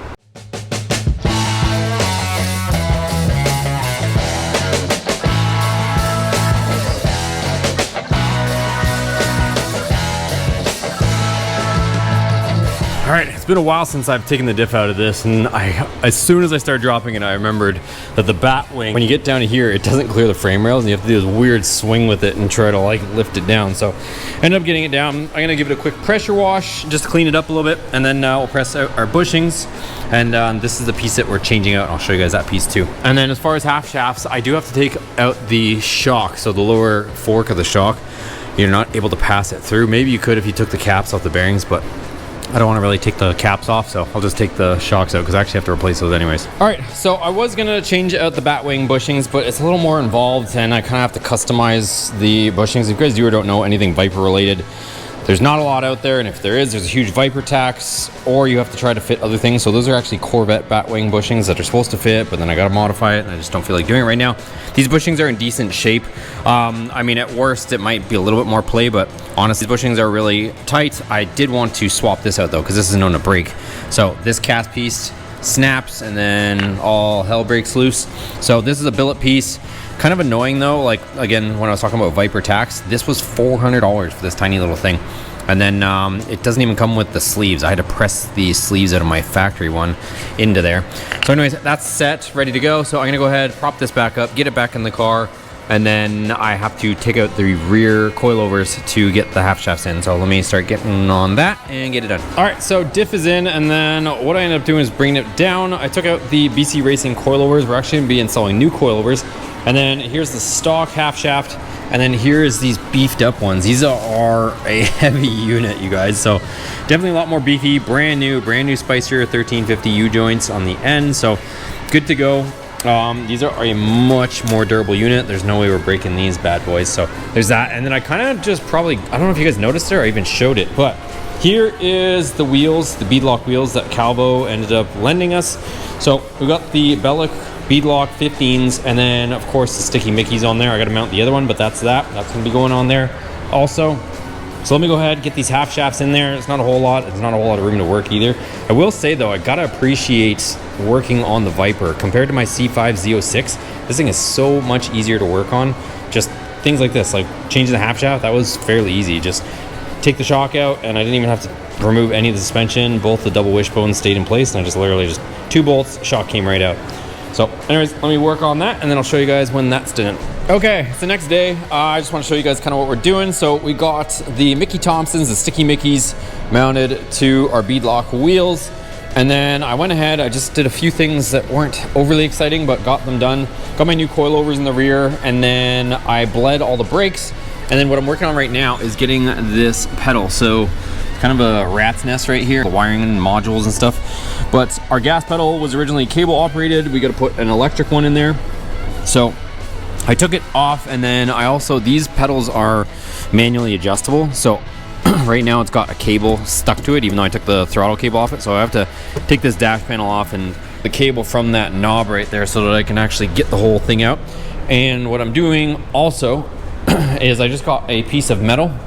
All right, it's been a while since I've taken the diff out of this, and as soon as I started dropping it, I remembered that the Batwing, when you get down to here, it doesn't clear the frame rails, and you have to do this weird swing with it and try to like lift it down. So I ended up getting it down. I'm gonna give it a quick pressure wash just to clean it up a little bit, and then we'll press out our bushings. And this is the piece that we're changing out. I'll show you guys that piece too. And then as far as half shafts, I do have to take out the shock, so the lower fork of the shock. You're not able to pass it through. Maybe you could if you took the caps off the bearings, but I don't want to really take the caps off, so I'll just take the shocks out because I actually have to replace those anyways. All right, so I was gonna change out the Batwing bushings, but it's a little more involved, and I kind of have to customize the bushings. If you guys do or don't know anything Viper related, there's not a lot out there, and if there is, there's a huge Viper tax, or you have to try to fit other things. So those are actually Corvette Batwing bushings that are supposed to fit, but then I gotta modify it, and I just don't feel like doing it right now. These bushings are in decent shape. I mean, at worst, it might be a little bit more play, but honestly, these bushings are really tight. I did want to swap this out though, because this is known to break. So this cast piece snaps, and then all hell breaks loose. So this is a billet piece. Kind of annoying though, like again, when I was talking about Viper tax, this was $400 for this tiny little thing. And then it doesn't even come with the sleeves. I had to press the sleeves out of my factory one into there. So anyways, that's set, ready to go. So I'm gonna go ahead, prop this back up, get it back in the car, and then I have to take out the rear coilovers to get the half shafts in. So let me start getting on that and get it done. All right, so diff is in, and then what I ended up doing is bringing it down. I took out the BC Racing coilovers. We're actually gonna be installing new coilovers. And then here's the stock half shaft. And then here is these beefed up ones. These are a heavy unit, you guys. So definitely a lot more beefy, brand new Spicer 1350 U-joints on the end. So good to go. These are a much more durable unit. There's no way we're breaking these bad boys. So there's that. And then I kind of just probably, I don't know if you guys noticed it or I even showed it, but here is the wheels, the beadlock wheels that Calvo ended up lending us. So we got the Bellic beadlock 15s, and then of course the sticky Mickeys on there. I got to mount the other one, but that's gonna be going on there also. So let me go ahead, get these half shafts in there. It's not a whole lot. It's not a whole lot of room to work either. I will say though, I gotta appreciate working on the Viper compared to my C5 Z06. This thing is so much easier to work on. Just things like this, like changing the half shaft, that was fairly easy. Just take the shock out, and I didn't even have to remove any of the suspension. Both the double wishbones stayed in place, and I just literally just 2 bolts, shock came right out. So anyways, let me work on that, and then I'll show you guys when that's done. Okay, it's the next day. I just want to show you guys kind of what we're doing. So we got the Mickey Thompsons, the sticky Mickeys, mounted to our beadlock wheels. And then I went ahead, I just did a few things that weren't overly exciting, but got them done. Got my new coilovers in the rear, and then I bled all the brakes. And then what I'm working on right now is getting this pedal. So kind of a rat's nest right here, the wiring and modules and stuff. But our gas pedal was originally cable operated. We got to put an electric one in there. So I took it off, and then I also, these pedals are manually adjustable. So right now it's got a cable stuck to it, even though I took the throttle cable off it. So I have to take this dash panel off and the cable from that knob right there so that I can actually get the whole thing out. And what I'm doing also is I just got a piece of metal,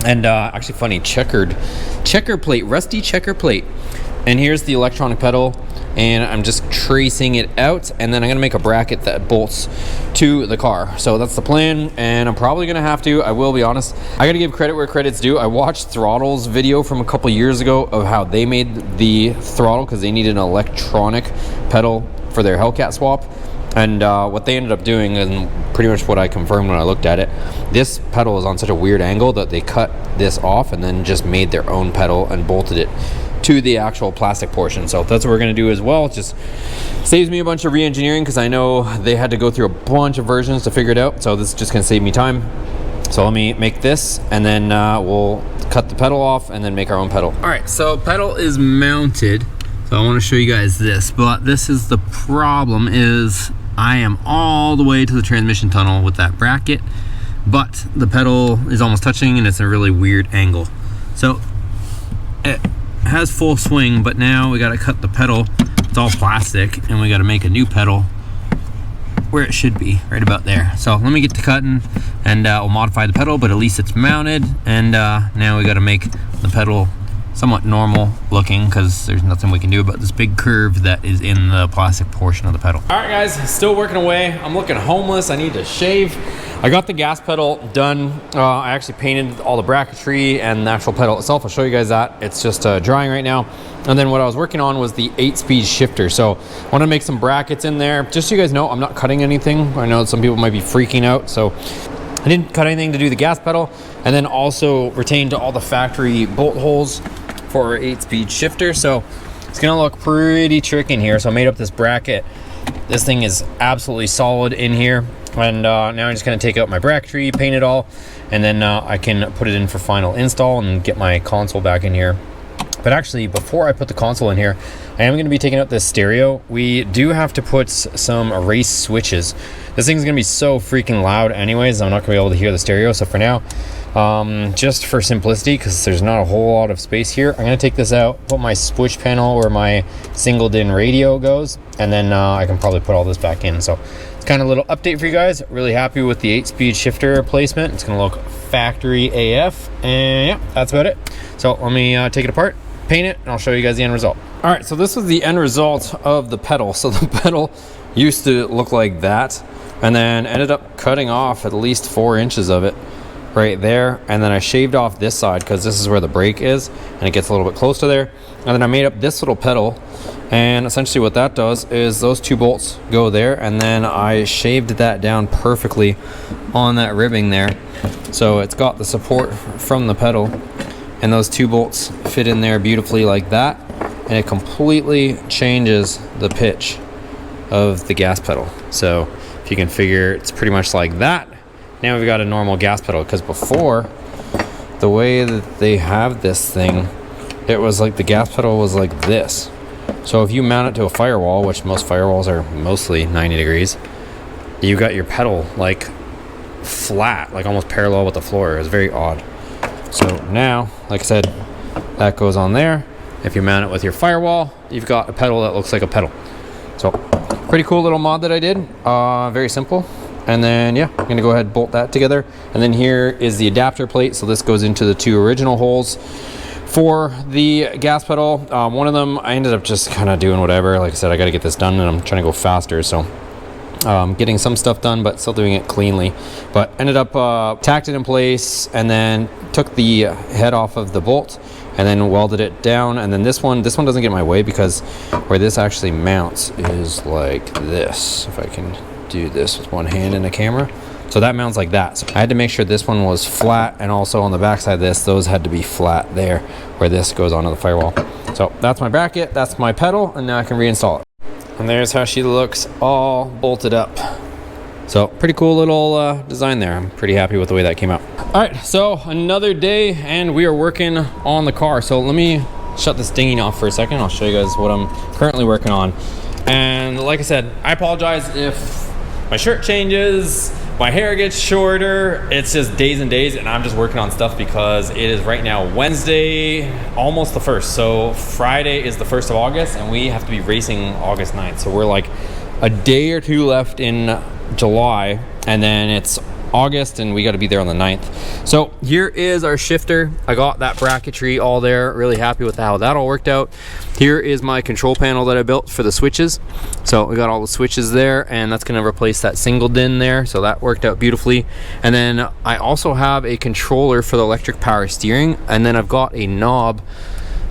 and actually funny, checker plate, rusty checker plate. And here's the electronic pedal, and I'm just tracing it out, and then I'm gonna make a bracket that bolts to the car. So that's the plan, and I'm probably gonna have to, I will be honest, I gotta give credit where credit's due. I watched Throttle's video from a couple years ago of how they made the throttle because they needed an electronic pedal for their Hellcat swap. And what they ended up doing, and pretty much what I confirmed when I looked at it, this pedal is on such a weird angle that they cut this off and then just made their own pedal and bolted it to the actual plastic portion. So that's what we're gonna do as well. It just saves me a bunch of re-engineering because I know they had to go through a bunch of versions to figure it out. So this is just gonna save me time. So let me make this, and then we'll cut the pedal off and then make our own pedal. All right, so pedal is mounted. So I wanna show you guys this, but this is the problem is I am all the way to the transmission tunnel with that bracket, but the pedal is almost touching and it's a really weird angle. So it has full swing, but now we got to cut the pedal. It's all plastic, and we got to make a new pedal where it should be, right about there. So let me get to cutting, and we'll modify the pedal, but at least it's mounted. And now we got to make the pedal somewhat normal looking because there's nothing we can do about this big curve that is in the plastic portion of the pedal. All right guys, still working away. I'm looking homeless. I need to shave. I got the gas pedal done. I actually painted all the bracketry and the actual pedal itself. I'll show you guys that. It's just drying right now. And then what I was working on was the 8-speed shifter. So I want to make some brackets in there. Just so you guys know, I'm not cutting anything. I know some people might be freaking out. So I didn't cut anything to do the gas pedal, and then also retained all the factory bolt holes for our 8-speed shifter. So it's gonna look pretty tricky in here. So I made up this bracket. This thing is absolutely solid in here. And now I'm just gonna take out my bracketry, paint it all, and then I can put it in for final install and get my console back in here. But actually, before I put the console in here, I am gonna be taking out this stereo. We do have to put some race switches. This thing's gonna be so freaking loud anyways, I'm not gonna be able to hear the stereo. So for now, just for simplicity, because there's not a whole lot of space here, I'm gonna take this out, put my switch panel where my single DIN radio goes, and then I can probably put all this back in. So it's kind of a little update for you guys. Really happy with the 8-speed shifter placement. It's gonna look factory AF, and yeah, that's about it. So let me take it apart, paint it, and I'll show you guys the end result. All right, so this was the end result of the pedal. So the pedal used to look like that, and then ended up cutting off at least 4 inches of it right there. And then I shaved off this side because this is where the brake is, and it gets a little bit close to there. And then I made up this little pedal, and essentially what that does is those 2 bolts go there, and then I shaved that down perfectly on that ribbing there. So it's got the support from the pedal, and those 2 bolts fit in there beautifully like that, and it completely changes the pitch of the gas pedal. So if you can figure, it's pretty much like that. Now we've got a normal gas pedal, because before, the way that they have this thing, it was like the gas pedal was like this. So if you mount it to a firewall, which most firewalls are mostly 90 degrees, you got your pedal like flat, like almost parallel with the floor. It was very odd. So now, like I said, that goes on there. If you mount it with your firewall, you've got a pedal that looks like a pedal. So pretty cool little mod that I did. Very simple. And then, yeah, I'm gonna go ahead and bolt that together. And then here is the adapter plate. So this goes into the 2 original holes for the gas pedal. One of them, I ended up just kind of doing whatever. Like I said, I got to get this done, and I'm trying to go faster. So getting some stuff done, but still doing it cleanly. But ended up tacked it in place, and then took the head off of the bolt, and then welded it down. And then this one doesn't get in my way, because where this actually mounts is like this. If I can do this with one hand in the camera. So that mounts like that. So I had to make sure this one was flat, and also on the back side of this, those had to be flat there where this goes onto the firewall. So that's my bracket, that's my pedal, and now I can reinstall it. And there's how she looks all bolted up. So pretty cool little design there. I'm pretty happy with the way that came out. All right, so another day, and we are working on the car. So let me shut this dinging off for a second. I'll show you guys what I'm currently working on. And like I said, I apologize if my shirt changes, my hair gets shorter. It's just days and days, and I'm just working on stuff because it is right now Wednesday, almost the 1st. So Friday is the 1st of August, and we have to be racing August 9th. So we're like a day or 2 left in July, and then it's August, and we got to be there on the 9th. So here is our shifter. I got that bracketry all there. Really happy with how that all worked out. Here is my control panel that I built for the switches. So we got all the switches there, and that's going to replace that single DIN there. So that worked out beautifully. And then I also have a controller for the electric power steering, and then I've got a knob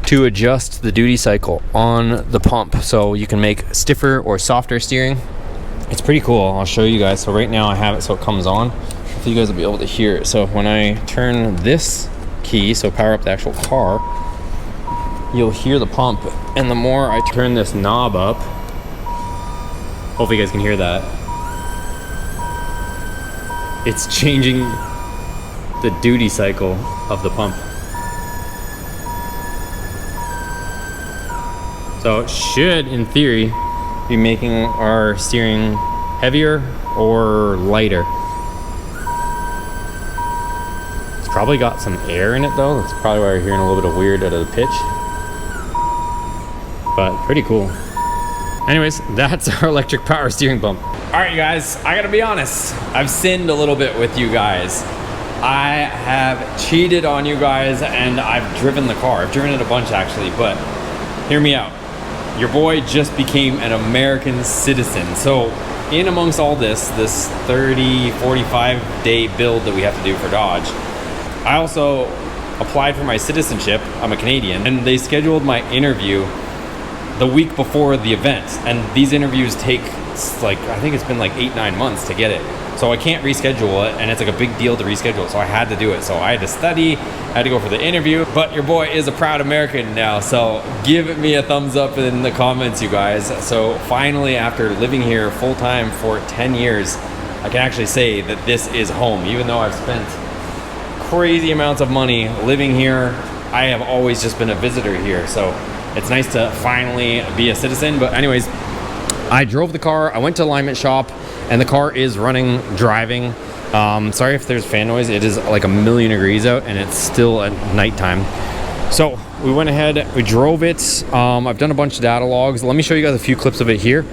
to adjust the duty cycle on the pump, so you can make stiffer or softer steering. It's pretty cool. I'll show you guys. So right now I have it so it comes on. If you guys will be able to hear it. So when I turn this key, so power up the actual car, you'll hear the pump. And the more I turn this knob up, hopefully you guys can hear that, it's changing the duty cycle of the pump. So it should, in theory, be making our steering heavier or lighter. It's probably got some air in it though. That's probably why you're hearing a little bit of weird out of the pitch. But pretty cool. Anyways, that's our electric power steering pump. All right, you guys, I gotta be honest. I've sinned a little bit with you guys. I have cheated on you guys, and I've driven the car. I've driven it a bunch actually, but hear me out. Your boy just became an American citizen. So in amongst all this 30, 45 day build that we have to do for Dodge, I also applied for my citizenship. I'm a Canadian, and they scheduled my interview the week before the event. And these interviews take like, I think it's been like 8-9 months to get it. So I can't reschedule it, and it's like a big deal to reschedule it. So I had to do it. So I had to study, I had to go for the interview, but your boy is a proud American now. So give me a thumbs up in the comments, you guys. So finally, after living here full time for 10 years, I can actually say that this is home. Even though I've spent crazy amounts of money living here, I have always just been a visitor here. So it's nice to finally be a citizen. But anyways, I drove the car, I went to alignment shop, and the car is running, driving. Sorry if there's fan noise. It is like 1,000,000 degrees out, and it's still at nighttime. So we went ahead, we drove it. I've done a bunch of data logs. Let me show you guys a few clips of it here.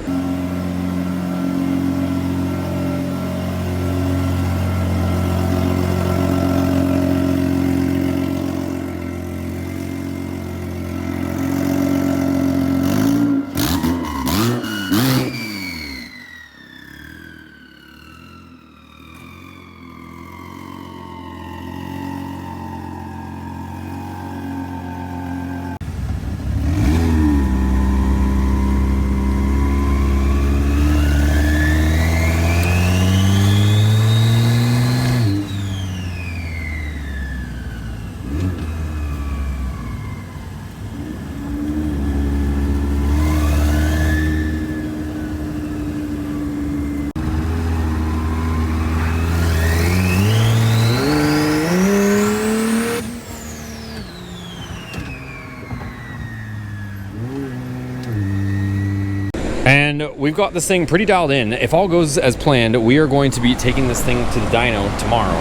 we've got this thing pretty dialed in. If all goes as planned, we are going to be taking this thing to the dyno tomorrow.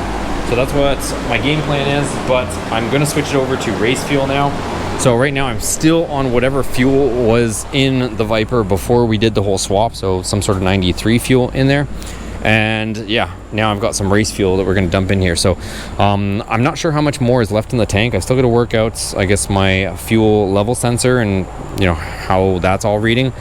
So that's what my game plan is, but I'm gonna switch it over to race fuel now. So right now I'm still on whatever fuel was in the Viper before we did the whole swap. So some sort of 93 fuel in there. And yeah, now I've got some race fuel that we're gonna dump in here. So I'm not sure how much more is left in the tank. I still gotta work out, I guess, my fuel level sensor and you know how that's all reading.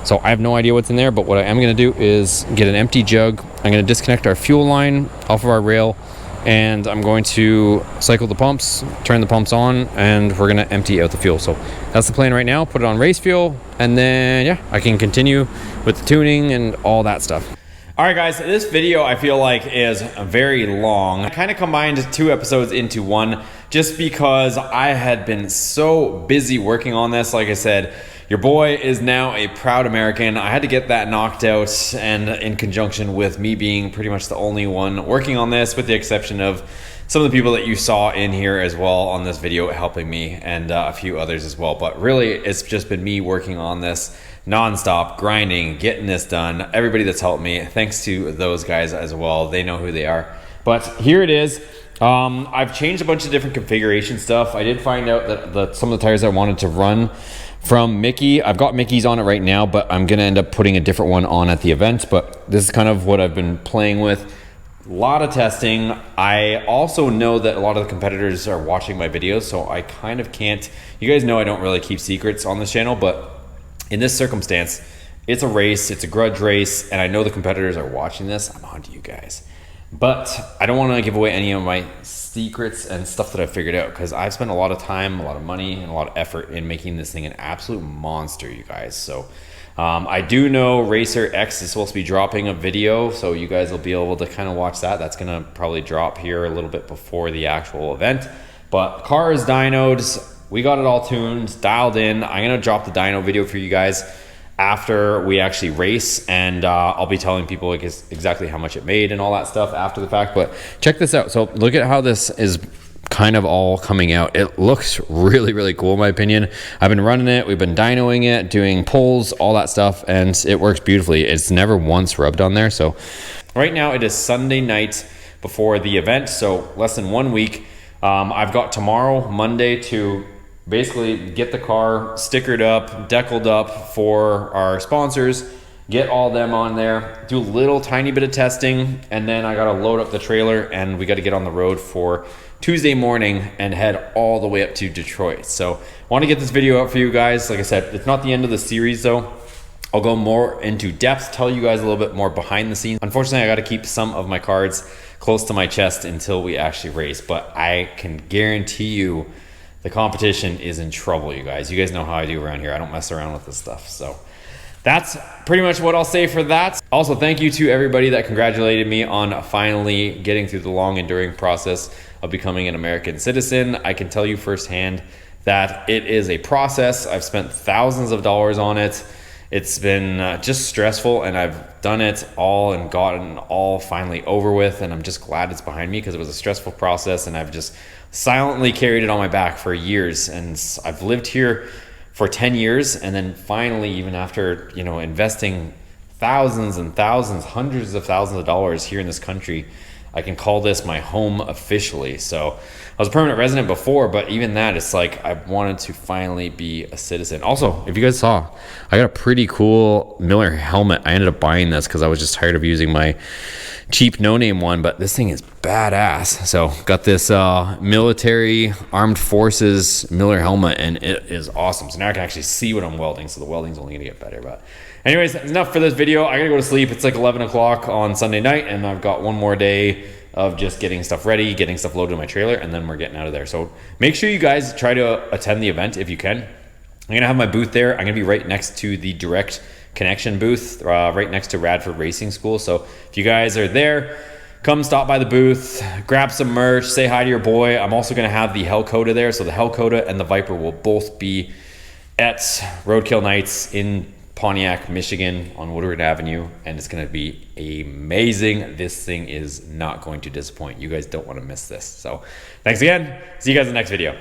So I have no idea what's in there, but what I am gonna do is get an empty jug. I'm gonna disconnect our fuel line off of our rail, and I'm going to cycle the pumps, turn the pumps on, and we're gonna empty out the fuel. So that's the plan right now. Put it on race fuel, and then yeah, I can continue with the tuning and all that stuff. All right, guys, this video I feel like is very long. I kind of combined 2 episodes into one just because I had been so busy working on this. Like I said, your boy is now a proud American. I had to get that knocked out, and in conjunction with me being pretty much the only one working on this, with the exception of some of the people that you saw in here as well on this video helping me, and a few others as well. But really, it's just been me working on this non-stop, grinding, getting this done. Everybody that's helped me, thanks to those guys as well. They know who they are. But here it is. I've changed a bunch of different configuration stuff. I did find out that some of the tires I wanted to run from Mickey, I've got Mickey's on it right now, but I'm gonna end up putting a different one on at the event. But this is kind of what I've been playing with. A lot of testing. I also know that a lot of the competitors are watching my videos, so I kind of can't, you guys know I don't really keep secrets on this channel, but in this circumstance, it's a race, it's a grudge race, and I know the competitors are watching this. I'm on to you guys. But I don't want to give away any of my secrets and stuff that I've figured out, because I've spent a lot of time, a lot of money, and a lot of effort in making this thing an absolute monster, you guys. So I do know Racer X is supposed to be dropping a video, so you guys will be able to kind of watch that. That's going to probably drop here a little bit before the actual event. But car is dynoed. We got it all tuned, dialed in. I'm gonna drop the dyno video for you guys after we actually race, and I'll be telling people exactly how much it made and all that stuff after the fact. But check this out. So look at how this is kind of all coming out. It looks really, really cool in my opinion. I've been running it, we've been dynoing it, doing pulls, all that stuff, and it works beautifully. It's never once rubbed on there. So right now it is Sunday night before the event, so less than 1 week. I've got tomorrow, Monday, to basically get the car stickered up, deckled up for our sponsors, get all them on there, do a little tiny bit of testing, and then I gotta load up the trailer and we gotta get on the road for Tuesday morning and head all the way up to Detroit. So I want to get this video out for you guys. Like I said, it's not the end of the series though. I'll go more into depth, tell you guys a little bit more behind the scenes. Unfortunately, I got to keep some of my cards close to my chest until we actually race, but I can guarantee you the competition is in trouble, you guys. You guys know how I do around here. I don't mess around with this stuff. So that's pretty much what I'll say for that. Also, thank you to everybody that congratulated me on finally getting through the long, enduring process of becoming an American citizen. I can tell you firsthand that it is a process. I've spent thousands of dollars on it. It's been just stressful, and I've done it all and gotten all finally over with, and I'm just glad it's behind me because it was a stressful process, and I've just silently carried it on my back for years. And I've lived here for 10 years, and then finally, even after, you know, investing thousands and thousands, hundreds of thousands of dollars here in this country, I can call this my home officially. So I was a permanent resident before, but even that, it's like I wanted to finally be a citizen. Also, if you guys saw, I got a pretty cool Miller helmet. I ended up buying this because I was just tired of using my cheap no-name one, but this thing is badass. So got this military armed forces Miller helmet, and it is awesome. So now I can actually see what I'm welding, so the welding's only gonna get better. But anyways, enough for this video. I gotta go to sleep. It's like 11 o'clock on Sunday night, and I've got one more day of just getting stuff ready, getting stuff loaded in my trailer, and then we're getting out of there. So make sure you guys try to attend the event if you can. I'm gonna have my booth there. I'm gonna be right next to the direct connection booth, right next to Radford Racing School. So if you guys are there, come stop by the booth, grab some merch, say hi to your boy. I'm also gonna have the Hellcoda there. So the Hellcoda and the Viper will both be at Roadkill Nights in Pontiac, Michigan on Woodward Avenue, and it's going to be amazing. This thing is not going to disappoint. You guys don't want to miss this. So thanks again. See you guys in the next video.